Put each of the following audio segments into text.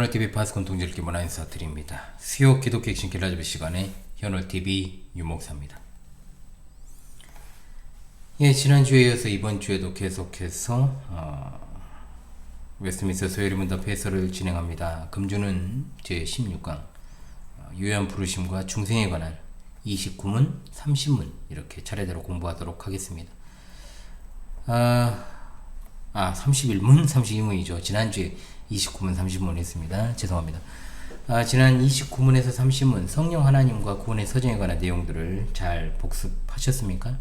현월TV 파스콘 동질기 문화 인사드립니다. 수요 기독교 핵심 길라잡이 시간에 현월TV 유목사입니다. 지난주에 이어서 이번주에도 계속해서 웨스트민스터 소요리 문답 해설을 진행합니다. 금주는 제16강 유효한 부르심과 중생에 관한 29문, 30문 이렇게 차례대로 공부하도록 하겠습니다. 31문, 32문이죠. 지난주에 29문, 30문 했습니다. 죄송합니다. 지난 29문에서 30문 성령 하나님과 구원의 서정에 관한 내용들을 잘 복습하셨습니까?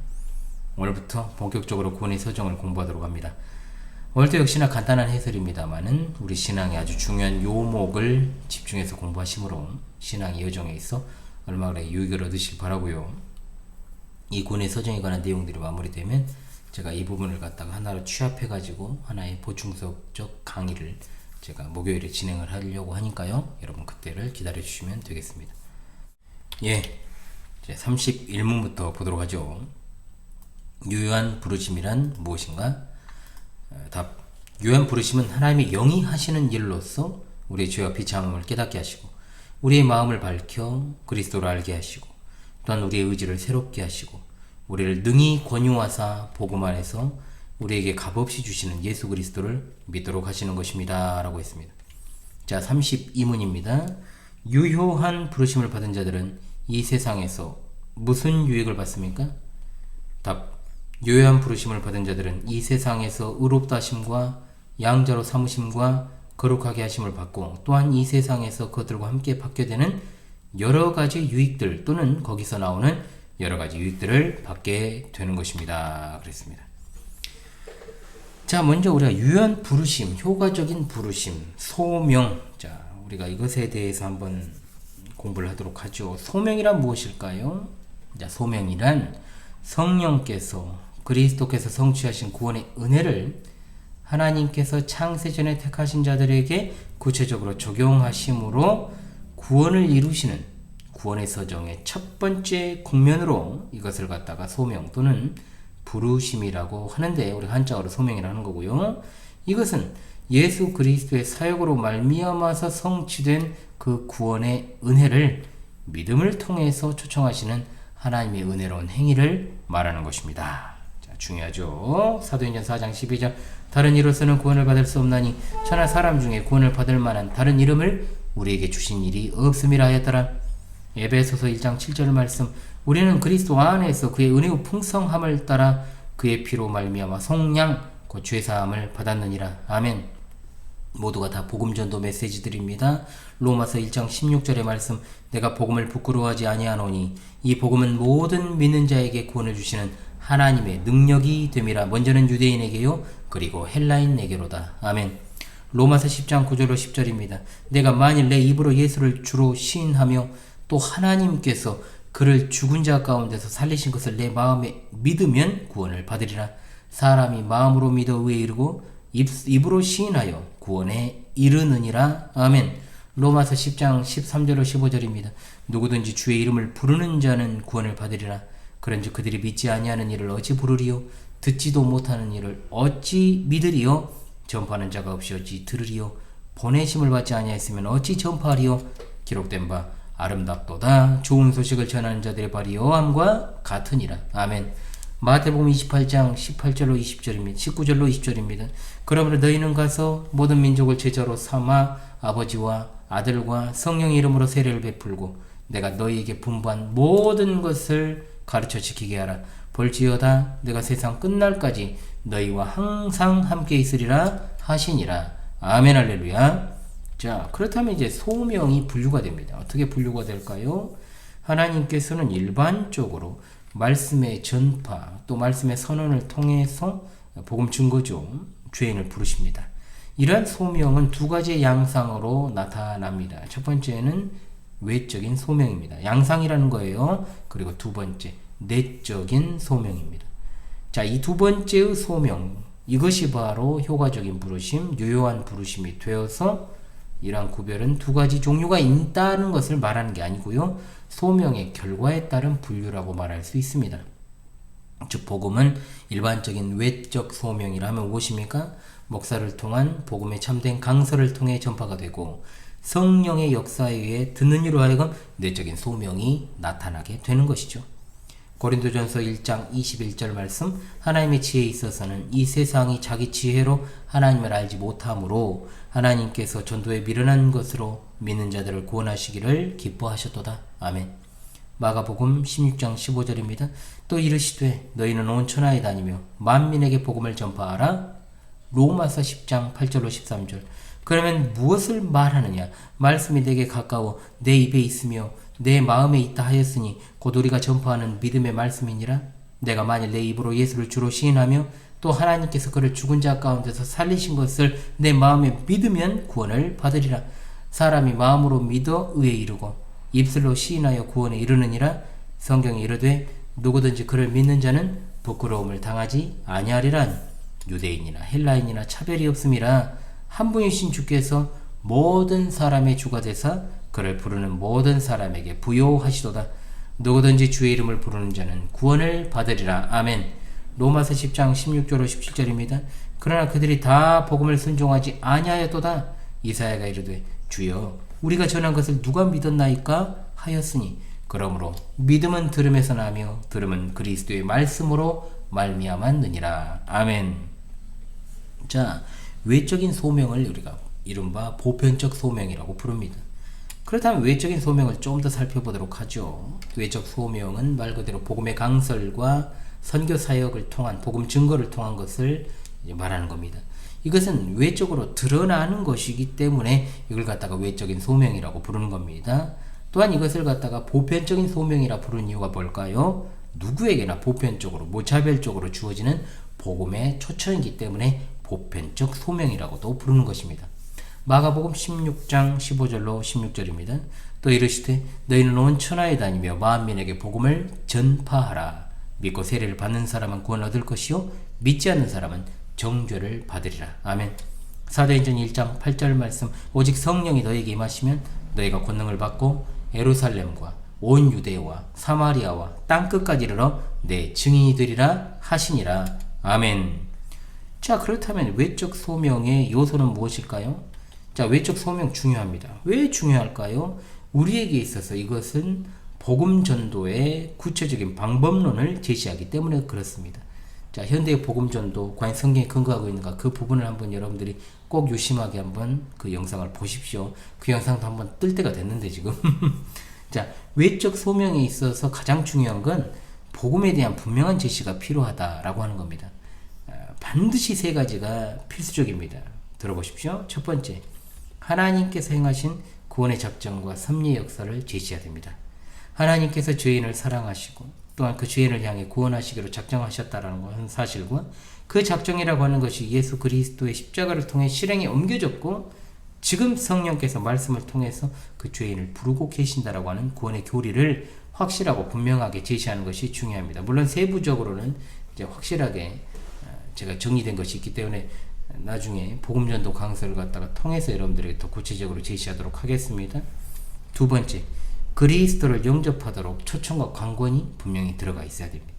오늘부터 본격적으로 구원의 서정을 공부하도록 합니다. 오늘도 역시나 간단한 해설입니다만은 우리 신앙의 아주 중요한 요목을 집중해서 공부하시므로 신앙의 여정에 있어 얼마나 유익을 얻으실 바라고요. 이 구원의 서정에 관한 내용들이 마무리되면 제가 이 부분을 갖다가 하나로 취합해가지고 하나의 보충서적 강의를 제가 목요일에 진행을 하려고 하니까요. 여러분 그때를 기다려주시면 되겠습니다. 이제 31문부터 보도록 하죠. 유효한 부르심이란 무엇인가? 답. 유효한 부르심은 하나님의 영이 하시는 일로서 우리의 죄와 비참함을 깨닫게 하시고 우리의 마음을 밝혀 그리스도를 알게 하시고 또한 우리의 의지를 새롭게 하시고 우리를 능히 권유하사 복음 안에서 우리에게 값없이 주시는 예수 그리스도를 믿도록 하시는 것입니다. 라고 했습니다. 자, 32문입니다. 유효한 부르심을 받은 자들은 이 세상에서 무슨 유익을 받습니까? 답. 유효한 부르심을 받은 자들은 이 세상에서 의롭다 하심과 양자로 삼으심과 거룩하게 하심을 받고 또한 이 세상에서 그들과 함께 받게 되는 여러 가지 유익들 또는 거기서 나오는 여러 가지 유익들을 받게 되는 것입니다. 그랬습니다. 자, 먼저 우리가 유효한 부르심, 효과적인 부르심, 소명. 자, 우리가 이것에 대해서 한번 공부를 하도록 하죠. 소명이란 무엇일까요? 자, 소명이란 성령께서 그리스도께서 성취하신 구원의 은혜를 하나님께서 창세전에 택하신 자들에게 구체적으로 적용하심으로 구원을 이루시는 구원의 서정의 첫 번째 국면으로 이것을 갖다가 소명 또는 부르심이라고 하는데 우리 한자어로 소명이라는 거고요. 이것은 예수 그리스도의 사역으로 말미암아서 성취된 그 구원의 은혜를 믿음을 통해서 초청하시는 하나님의 은혜로운 행위를 말하는 것입니다. 자, 중요하죠. 사도행전 4장 12절 다른 이로서는 구원을 받을 수 없나니 천하 사람 중에 구원을 받을 만한 다른 이름을 우리에게 주신 일이 없음이라 하였더라. 에베소서 1장 7절 말씀 우리는 그리스도 안에서 그의 은혜의 풍성함을 따라 그의 피로 말미암아 속량 곧 죄사함을 받았느니라. 아멘. 모두가 다 복음전도 메시지들입니다. 로마서 1장 16절의 말씀 내가 복음을 부끄러워하지 아니하노니 이 복음은 모든 믿는 자에게 구원을 주시는 하나님의 능력이 됨이라. 먼저는 유대인에게요 그리고 헬라인에게로다. 아멘. 로마서 10장 9절로 10절입니다. 내가 만일 내 입으로 예수를 주로 시인하며 또 하나님께서 그를 죽은 자 가운데서 살리신 것을 내 마음에 믿으면 구원을 받으리라. 사람이 마음으로 믿어 의에 이르고 입으로 시인하여 구원에 이르느니라. 아멘. 로마서 10장 13절로 15절입니다. 누구든지 주의 이름을 부르는 자는 구원을 받으리라. 그런즉 그들이 믿지 아니하는 일을 어찌 부르리요? 듣지도 못하는 일을 어찌 믿으리요? 전파하는 자가 없이 어찌 들으리요? 보내심을 받지 아니하였으면 어찌 전파하리요? 기록된 바 아름답도다 좋은 소식을 전하는 자들의 발이 여호와함과 같으니라. 아멘. 마태복음 28장 18절로 20절입니다. 19절로 20절입니다. 그러므로 너희는 가서 모든 민족을 제자로 삼아 아버지와 아들과 성령의 이름으로 세례를 베풀고 내가 너희에게 분부한 모든 것을 가르쳐 지키게 하라. 볼지어다 내가 세상 끝날까지 너희와 항상 함께 있으리라 하시니라. 아멘. 할렐루야. 자, 그렇다면 이제 소명이 분류가 됩니다. 어떻게 분류가 될까요? 하나님께서는 일반적으로 말씀의 전파 또 말씀의 선언을 통해서 복음 증거죠. 죄인을 부르십니다. 이러한 소명은 두 가지의 양상으로 나타납니다. 첫 번째는 외적인 소명입니다. 양상이라는 거예요. 그리고 두 번째 내적인 소명입니다. 자, 이 두 번째의 소명 이것이 바로 효과적인 부르심, 유효한 부르심이 되어서 이러한 구별은 두 가지 종류가 있다는 것을 말하는 게 아니고요. 소명의 결과에 따른 분류라고 말할 수 있습니다. 즉 복음은 일반적인 외적 소명이라 하면 무엇입니까? 목사를 통한 복음의 참된 강서를 통해 전파가 되고 성령의 역사에 의해 듣는 이로 하여금 내적인 소명이 나타나게 되는 것이죠. 고린도전서 1장 21절 말씀, 하나님의 지혜에 있어서는 이 세상이 자기 지혜로 하나님을 알지 못하므로 하나님께서 전도에 미련한 것으로 믿는 자들을 구원하시기를 기뻐하셨도다. 아멘. 마가복음 16장 15절입니다. 또 이르시되 너희는 온 천하에 다니며 만민에게 복음을 전파하라. 로마서 10장 8절로 13절. 그러면 무엇을 말하느냐? 말씀이 내게 가까워 내 입에 있으며 내 마음에 있다 하였으니 곧 우리가 전파하는 믿음의 말씀이니라. 내가 만일 내 입으로 예수를 주로 시인하며 또 하나님께서 그를 죽은 자 가운데서 살리신 것을 내 마음에 믿으면 구원을 받으리라. 사람이 마음으로 믿어 의에 이르고 입술로 시인하여 구원에 이르느니라. 성경에 이르되 누구든지 그를 믿는 자는 부끄러움을 당하지 아니하리란. 유대인이나 헬라인이나 차별이 없음이라. 한 분이신 주께서 모든 사람의 주가 되사 그를 부르는 모든 사람에게 부요하시도다. 누구든지 주의 이름을 부르는 자는 구원을 받으리라. 아멘. 로마서 10장 16절로 17절입니다. 그러나 그들이 다 복음을 순종하지 아니하였도다. 이사야가 이르되 주여 우리가 전한 것을 누가 믿었나이까 하였으니 그러므로 믿음은 들음에서 나며 들음은 그리스도의 말씀으로 말미암았느니라. 아멘. 자, 외적인 소명을 우리가 이른바 보편적 소명이라고 부릅니다. 그렇다면 외적인 소명을 좀 더 살펴보도록 하죠. 외적 소명은 말 그대로 복음의 강설과 선교 사역을 통한 복음 증거를 통한 것을 말하는 겁니다. 이것은 외적으로 드러나는 것이기 때문에 이걸 갖다가 외적인 소명이라고 부르는 겁니다. 또한 이것을 갖다가 보편적인 소명이라 부르는 이유가 뭘까요? 누구에게나 보편적으로 무차별적으로 주어지는 복음의 초청이기 때문에 보편적 소명이라고도 부르는 것입니다. 마가복음 16장 15절로 16절입니다. 또 이르시되 너희는 온 천하에 다니며 만민에게 복음을 전파하라. 믿고 세례를 받는 사람은 구원 얻을 것이요 믿지 않는 사람은 정죄를 받으리라. 아멘. 사도행전 1장 8절 말씀, 오직 성령이 너희에게 임하시면 너희가 권능을 받고 예루살렘과 온 유대와 사마리아와 땅끝까지 이르러 내 증인이 되리라 하시니라. 아멘. 자, 그렇다면 외적 소명의 요소는 무엇일까요? 자, 외적 소명 중요합니다. 왜 중요할까요? 우리에게 있어서 이것은 복음 전도의 구체적인 방법론을 제시하기 때문에 그렇습니다. 자, 현대의 복음 전도 과연 성경에 근거하고 있는가? 그 부분을 한번 여러분들이 꼭 유심하게 한번 그 영상을 보십시오. 그 영상도 한번 뜰 때가 됐는데 지금. 자, 외적 소명에 있어서 가장 중요한 건 복음에 대한 분명한 제시가 필요하다라고 하는 겁니다. 반드시 세 가지가 필수적입니다. 들어보십시오. 첫 번째, 하나님께서 행하신 구원의 작정과 섭리의 역사를 제시해야 됩니다. 하나님께서 죄인을 사랑하시고 또한 그 죄인을 향해 구원하시기로 작정하셨다라는 사실과 그 작정이라고 하는 것이 예수 그리스도의 십자가를 통해 실행에 옮겨졌고 지금 성령께서 말씀을 통해서 그 죄인을 부르고 계신다라고 하는 구원의 교리를 확실하고 분명하게 제시하는 것이 중요합니다. 물론 세부적으로는 이제 확실하게 제가 정리된 것이 있기 때문에 나중에 복음전도 강서를 갖다가 통해서 여러분들에게 더 구체적으로 제시하도록 하겠습니다. 두 번째, 그리스도를 영접하도록 초청과 관건이 분명히 들어가 있어야 됩니다.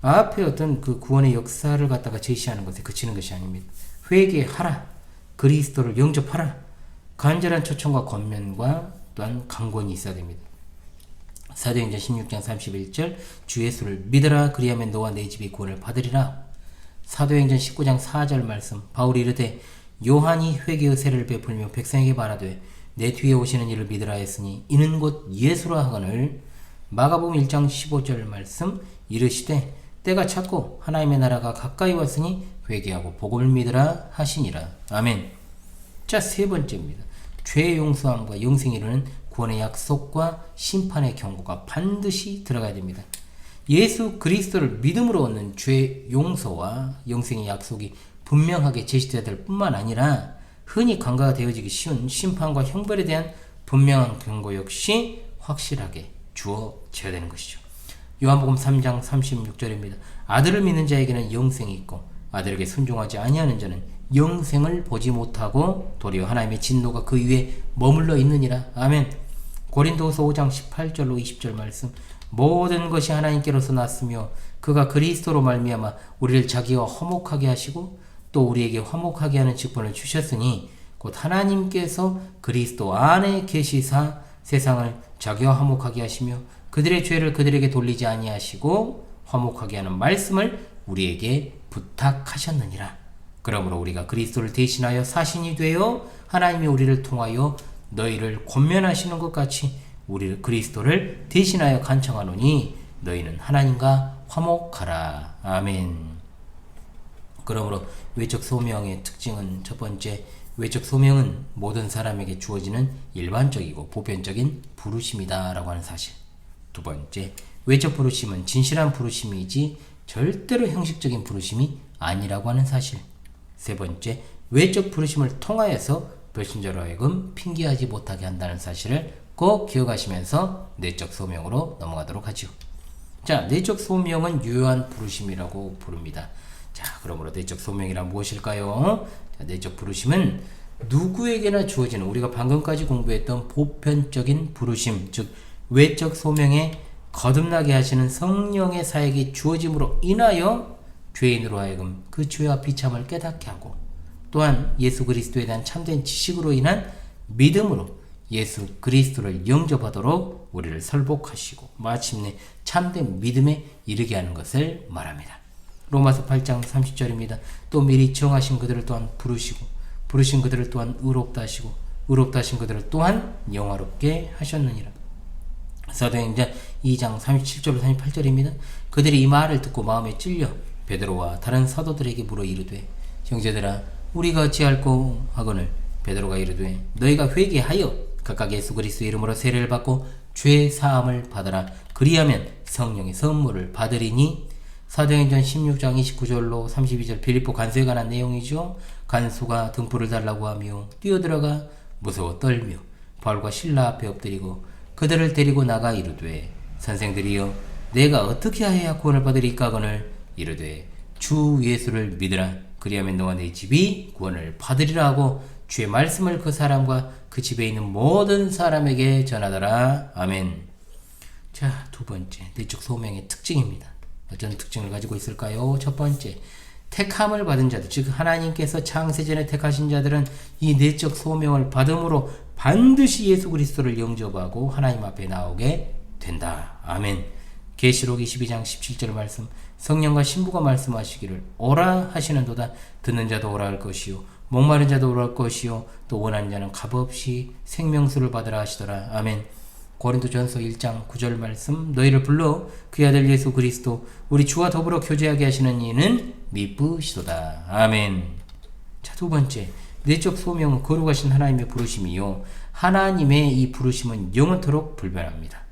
앞에 어떤 그 구원의 역사를 갖다가 제시하는 것에 그치는 것이 아닙니다. 회개하라, 그리스도를 영접하라, 간절한 초청과 권면과 또한 관건이 있어야 됩니다. 사도행전 16장 31절, 주 예수를 믿으라, 그리하면 너와 내 집이 구원을 받으리라. 사도행전 19장 4절 말씀, 바울이 이르되 요한이 회개의 세례를 베풀며 백성에게 말하되 내 뒤에 오시는 이를 믿으라 했으니 이는 곧 예수라 하거늘. 마가복음 1장 15절 말씀, 이르시되 때가 찼고 하나님의 나라가 가까이 왔으니 회개하고 복음을 믿으라 하시니라. 아멘. 자, 세 번째입니다. 죄의 용서함과 영생에 이르는 구원의 약속과 심판의 경고가 반드시 들어가야 됩니다. 예수 그리스도를 믿음으로 얻는 죄 용서와 영생의 약속이 분명하게 제시되어야 될 뿐만 아니라 흔히 간과가 되어지기 쉬운 심판과 형벌에 대한 분명한 경고 역시 확실하게 주어져야 되는 것이죠. 요한복음 3장 36절입니다. 아들을 믿는 자에게는 영생이 있고 아들에게 순종하지 아니하는 자는 영생을 보지 못하고 도리어 하나님의 진노가 그 위에 머물러 있느니라. 아멘. 고린도후서 5장 18절로 20절 말씀, 모든 것이 하나님께로서 났으며 그가 그리스도로 말미암아 우리를 자기와 화목하게 하시고 또 우리에게 화목하게 하는 직분을 주셨으니 곧 하나님께서 그리스도 안에 계시사 세상을 자기와 화목하게 하시며 그들의 죄를 그들에게 돌리지 아니하시고 화목하게 하는 말씀을 우리에게 부탁하셨느니라. 그러므로 우리가 그리스도를 대신하여 사신이 되어 하나님이 우리를 통하여 너희를 권면하시는 것 같이 우리를 그리스도를 대신하여 간청하노니 너희는 하나님과 화목하라. 아멘. 그러므로 외적 소명의 특징은 첫 번째, 외적 소명은 모든 사람에게 주어지는 일반적이고 보편적인 부르심이다 라고 하는 사실. 두 번째, 외적 부르심은 진실한 부르심이지 절대로 형식적인 부르심이 아니라고 하는 사실. 세 번째, 외적 부르심을 통하여서 불신자로 하여금 핑계하지 못하게 한다는 사실을 꼭 기억하시면서 내적 소명으로 넘어가도록 하죠. 자, 내적 소명은 유효한 부르심이라고 부릅니다. 자, 그러므로 내적 소명이란 무엇일까요? 자, 내적 부르심은 누구에게나 주어지는 우리가 방금까지 공부했던 보편적인 부르심, 즉 외적 소명에 거듭나게 하시는 성령의 사역이 주어짐으로 인하여 죄인으로 하여금 그 죄와 비참을 깨닫게 하고, 또한 예수 그리스도에 대한 참된 지식으로 인한 믿음으로 예수 그리스도를 영접하도록 우리를 설복하시고 마침내 참된 믿음에 이르게 하는 것을 말합니다. 로마서 8장 30절입니다. 또 미리 정하신 그들을 또한 부르시고 부르신 그들을 또한 의롭다 하시고 의롭다 하신 그들을 또한 영화롭게 하셨느니라. 사도행전 2장 37절 38절입니다. 그들이 이 말을 듣고 마음에 찔려 베드로와 다른 사도들에게 물어 이르되, 형제들아 우리가 어찌할꼬 하거늘 베드로가 이르되, 너희가 회개하여 각각 예수 그리스도 이름으로 세례를 받고 죄 사함을 받으라. 그리하면 성령의 선물을 받으리니. 사도행전 16장 29절로 32절 빌립보 간수에 관한 내용이죠. 간수가 등불을 달라고 하며 뛰어들어가 무서워 떨며 바울과 실라 앞에 엎드리고 그들을 데리고 나가 이르되, 선생들이여 내가 어떻게 하여야 구원을 받으리까 하거늘 이르되, 주 예수를 믿으라. 그리하면 너와 내 집이 구원을 받으리라 하고 주의 말씀을 그 사람과 그 집에 있는 모든 사람에게 전하더라. 아멘. 자, 두 번째, 내적 소명의 특징입니다. 어떤 특징을 가지고 있을까요? 첫 번째, 택함을 받은 자들, 즉 하나님께서 창세전에 택하신 자들은 이 내적 소명을 받음으로 반드시 예수 그리스도를 영접하고 하나님 앞에 나오게 된다. 아멘. 계시록 22장 17절 말씀, 성령과 신부가 말씀하시기를 오라 하시는도다. 듣는 자도 오라 할 것이요 목마른 자도 오라 할 것이요 또 원하는 자는 값없이 생명수를 받으라 하시더라. 아멘. 고린도전서 1장 9절 말씀, 너희를 불러 그의 아들 예수 그리스도 우리 주와 더불어 교제하게 하시는 이는 미쁘시도다. 아멘. 자, 두 번째, 내적 소명은 거룩하신 하나님의 부르심이요 하나님의 이 부르심은 영원토록 불변합니다.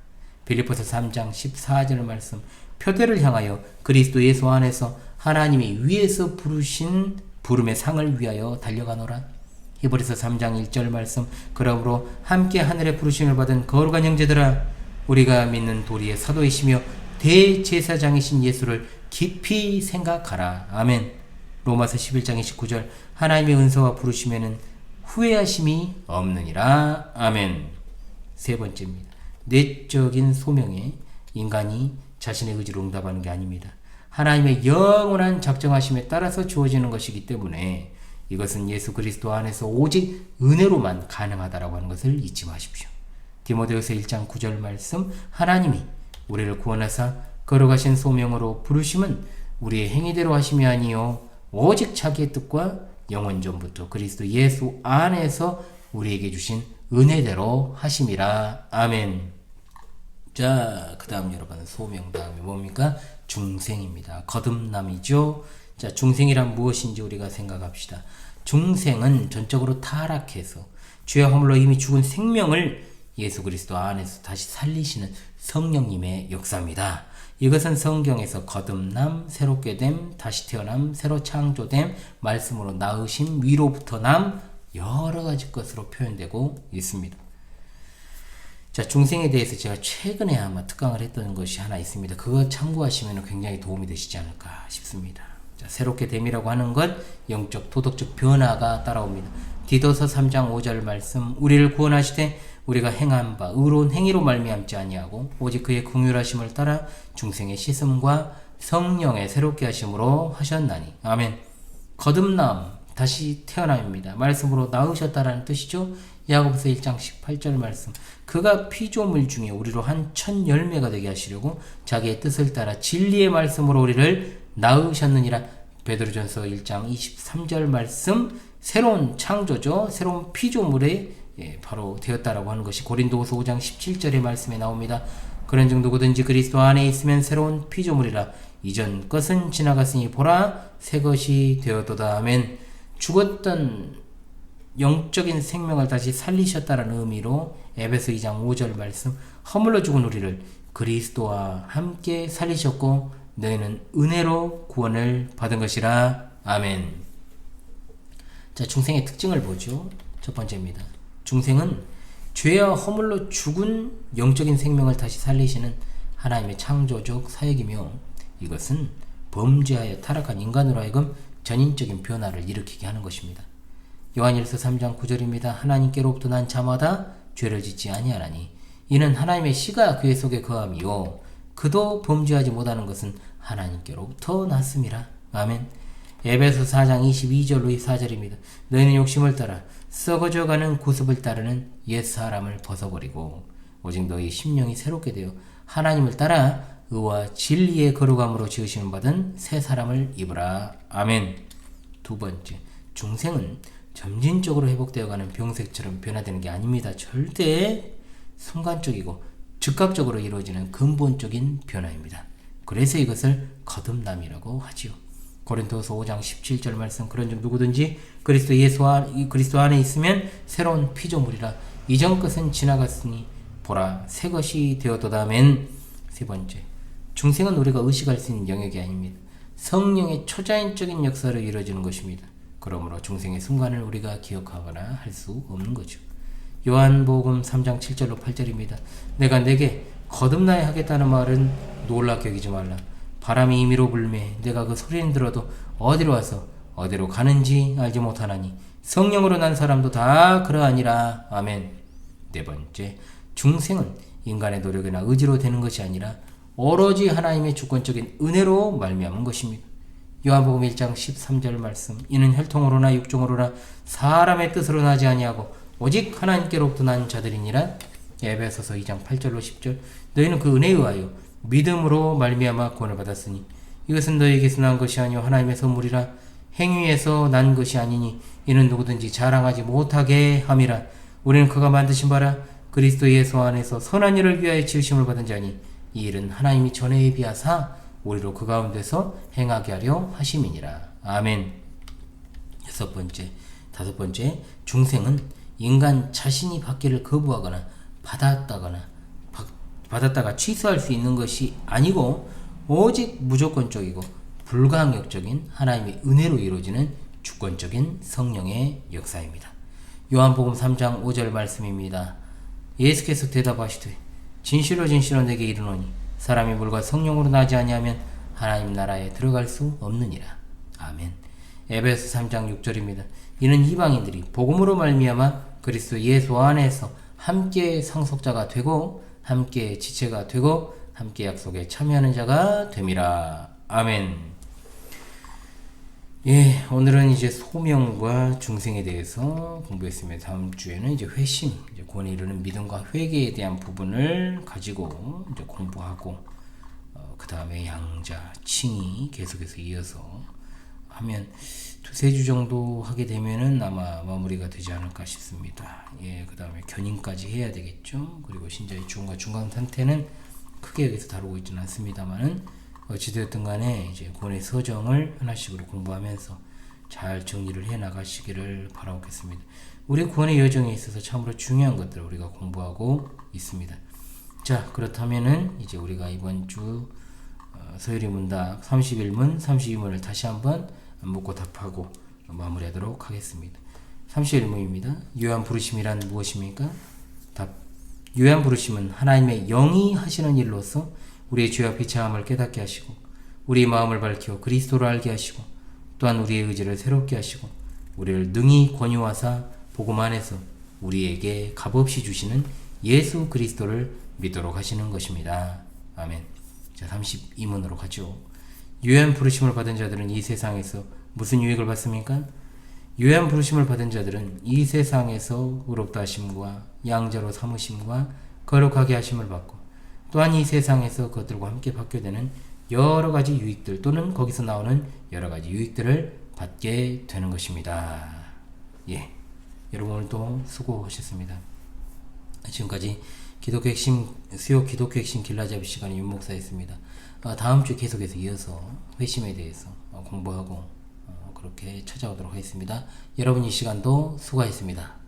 빌립보서 3장 14절 말씀, 표대를 향하여 그리스도 예수 안에서 하나님이 위에서 부르신 부름의 상을 위하여 달려가노라. 히브리서 3장 1절 말씀, 그러므로 함께 하늘의 부르심을 받은 거룩한 형제들아, 우리가 믿는 도리의 사도이시며 대제사장이신 예수를 깊이 생각하라. 아멘. 로마서 11장 29절, 하나님의 은사와 부르심에는 후회하심이 없느니라. 아멘. 세 번째입니다. 내적인 소명에 인간이 자신의 의지로 응답하는 게 아닙니다. 하나님의 영원한 작정하심에 따라서 주어지는 것이기 때문에 이것은 예수 그리스도 안에서 오직 은혜로만 가능하다라고 하는 것을 잊지 마십시오. 디모데후서 1장 9절 말씀, 하나님이 우리를 구원하사 거룩하신 소명으로 부르심은 우리의 행위대로 하심이 아니요 오직 자기의 뜻과 영원 전부터 그리스도 예수 안에서 우리에게 주신 은혜대로 하심이라. 아멘. 자, 그 다음 여러분, 소명 다음에 뭡니까? 중생입니다. 거듭남이죠. 자, 중생이란 무엇인지 우리가 생각합시다. 중생은 전적으로 타락해서 죄와 허물로 이미 죽은 생명을 예수 그리스도 안에서 다시 살리시는 성령님의 역사입니다. 이것은 성경에서 거듭남, 새롭게 됨, 다시 태어남, 새로 창조됨, 말씀으로 낳으심, 위로부터 남, 여러 가지 것으로 표현되고 있습니다. 자, 중생에 대해서 제가 최근에 아마 특강을 했던 것이 하나 있습니다. 그거 참고하시면 굉장히 도움이 되시지 않을까 싶습니다. 자, 새롭게 됨이라고 하는 것, 영적, 도덕적 변화가 따라옵니다. 디도서 3장 5절 말씀, 우리를 구원하시되 우리가 행한 바 의로운 행위로 말미암지 아니하고 오직 그의 긍휼하심을 따라 중생의 씻음과 성령의 새롭게 하심으로 하셨나니. 아멘. 거듭남, 다시 태어남입니다. 말씀으로 낳으셨다라는 뜻이죠. 야고보서 1장 18절 말씀. 그가 피조물 중에 우리로 한 첫 열매가 되게 하시려고 자기의 뜻을 따라 진리의 말씀으로 우리를 낳으셨느니라. 베드로전서 1장 23절 말씀. 새로운 창조죠. 새로운 피조물에 바로 되었다라고 하는 것이 고린도후서 5장 17절의 말씀에 나옵니다. 그런즉 누구든지 그리스도 안에 있으면 새로운 피조물이라. 이전 것은 지나갔으니 보라 새 것이 되었도다. 아멘. 죽었던 영적인 생명을 다시 살리셨다는 의미로 에베소 2장 5절 말씀. 허물로 죽은 우리를 그리스도와 함께 살리셨고 너희는 은혜로 구원을 받은 것이라. 아멘. 자, 중생의 특징을 보죠. 첫 번째입니다. 중생은 죄와 허물로 죽은 영적인 생명을 다시 살리시는 하나님의 창조적 사역이며 이것은 범죄하여 타락한 인간으로 하여금 전인적인 변화를 일으키게 하는 것입니다. 요한일서 3장 9절입니다. 하나님께로부터 난 자마다 죄를 짓지 아니하나니 이는 하나님의 씨가 그의 속에 거함이요 그도 범죄하지 못하는 것은 하나님께로부터 났음이라. 아멘. 에베소 4장 22절로 24절입니다. 너희는 욕심을 따라 썩어져가는 구습을 따르는 옛사람을 벗어버리고 오직 너희 심령이 새롭게 되어 하나님을 따라 의와 진리의 거룩함으로 지으시는 받은 새 사람을 입으라. 아멘. 두 번째, 중생은 점진적으로 회복되어가는 병색처럼 변화되는 게 아닙니다. 절대 순간적이고 즉각적으로 이루어지는 근본적인 변화입니다. 그래서 이것을 거듭남이라고 하지요. 고린도서 5장 17절 말씀. 그런즉 누구든지 그리스도 안에 있으면 새로운 피조물이라. 이전 것은 지나갔으니 보라 새 것이 되었도다. 아멘. 세 번째, 중생은 우리가 의식할 수 있는 영역이 아닙니다. 성령의 초자연적인 역사로 이루어지는 것입니다. 그러므로 중생의 순간을 우리가 기억하거나 할 수 없는 거죠. 요한복음 3장 7절로 8절입니다. 내가 내게 거듭나야 하겠다는 말은 놀랍게 여기지 말라. 바람이 임의로 불매 내가 그 소리는 들어도 어디로 와서 어디로 가는지 알지 못하나니 성령으로 난 사람도 다 그러하니라. 아멘. 네 번째, 중생은 인간의 노력이나 의지로 되는 것이 아니라 오로지 하나님의 주권적인 은혜로 말미암은 것입니다. 요한복음 1장 13절 말씀. 이는 혈통으로나 육종으로나 사람의 뜻으로 나지 아니하고 오직 하나님께로부터 난 자들이니라. 에베소서 2장 8절로 10절. 너희는 그 은혜에 의하여 믿음으로 말미암아 구원을 받았으니 이것은 너희에게서 난 것이 아니요 하나님의 선물이라. 행위에서 난 것이 아니니 이는 누구든지 자랑하지 못하게 함이라. 우리는 그가 만드신 바라 그리스도 예수 안에서 선한 일을 위하여 지으심을 받은 자니 이 일은 하나님이 전에 예비하사 우리로 그 가운데서 행하게 하려 하심이니라. 아멘. 다섯 번째, 중생은 인간 자신이 받기를 거부하거나 받았다가 취소할 수 있는 것이 아니고 오직 무조건적이고 불가항력적인 하나님의 은혜로 이루어지는 주권적인 성령의 역사입니다. 요한복음 3장 5절 말씀입니다. 예수께서 대답하시되 진실로 진실로 내게 이르노니 사람이 물과 성령으로 나지 아니하면 하나님 나라에 들어갈 수 없느니라. 아멘. 에베소 3장 6절입니다. 이는 이방인들이 복음으로 말미암아 그리스도 예수 안에서 함께 상속자가 되고 함께 지체가 되고 함께 약속에 참여하는 자가 됨이라. 아멘. 예, 오늘은 이제 소명과 중생에 대해서 공부했습니다. 다음 주에는 이제 회심, 이제 구원에 이르는 믿음과 회개에 대한 부분을 가지고 이제 공부하고, 그 다음에 양자, 칭의 계속해서 이어서 하면 두세 주 정도 하게 되면은 아마 마무리가 되지 않을까 싶습니다. 예, 그 다음에 견인까지 해야 되겠죠. 그리고 신자의 중과 중간 상태는 크게 여기서 다루고 있지는 않습니다만은 어찌되었든 간에 이제 구원의 서정을 하나씩으로 공부하면서 잘 정리를 해 나가시기를 바라겠습니다. 우리 구원의 여정에 있어서 참으로 중요한 것들을 우리가 공부하고 있습니다. 자, 그렇다면은 이제 우리가 이번 주 서열이 문답 31문, 32문을 다시 한번 묻고 답하고 마무리하도록 하겠습니다. 31문입니다. 유한 부르심이란 무엇입니까? 답. 유한 부르심은 하나님의 영이 하시는 일로서 우리의 죄와 비참함을 깨닫게 하시고 우리의 마음을 밝혀 그리스도를 알게 하시고 또한 우리의 의지를 새롭게 하시고 우리를 능히 권유하사 복음 안에서 우리에게 값없이 주시는 예수 그리스도를 믿도록 하시는 것입니다. 아멘. 자, 32문으로 가죠. 유한 부르심을 받은 자들은 이 세상에서 무슨 유익을 받습니까? 유한 부르심을 받은 자들은 이 세상에서 의롭다 하심과 양자로 삼으심과 거룩하게 하심을 받고 또한 이 세상에서 그것들과 함께 받게 되는 여러 가지 유익들 또는 거기서 나오는 여러 가지 유익들을 받게 되는 것입니다. 예, 여러분 오늘도 수고하셨습니다. 지금까지 기독교 핵심 수요 기독교 핵심 길라잡이 시간의 윤 목사였습니다. 다음 주 계속해서 이어서 회심에 대해서 공부하고 그렇게 찾아오도록 하겠습니다. 여러분 이 시간도 수고하셨습니다.